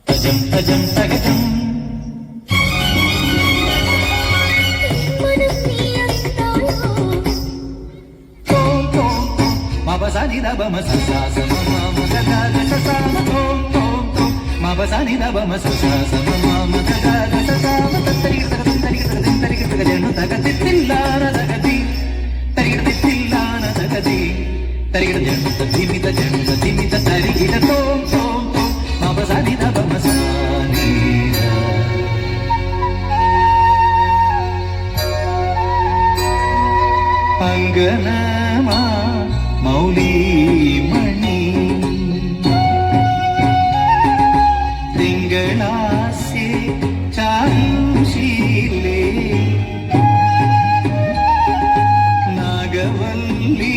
தஜம் தகஜம் மபசானி தபம சசாசம மமகத சசாம தோம் தோம் தோம் மபசானி தபம சசாசம மமகத சசாம தத்தரிக தரிக ஜனு தகதி தில்லான தகதி தரிக தில்லான தகதி தரிக ஜனு திமித தரிகிட தோம் தோம் தோம் மபசானி தபம அங்கனமா மௌலி மணி திங்களாசே சாருஷீலே நாகவல்லி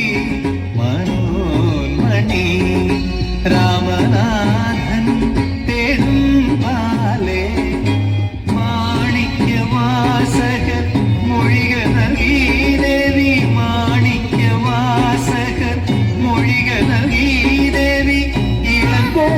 மனோன்மணி ராமநாதன் தேடும் பாலே மாணிக்க வாசகர் மொழிக நகீதேவி மாணிக்க வாசகர் மொழிக நகீதேவி இளங்கோ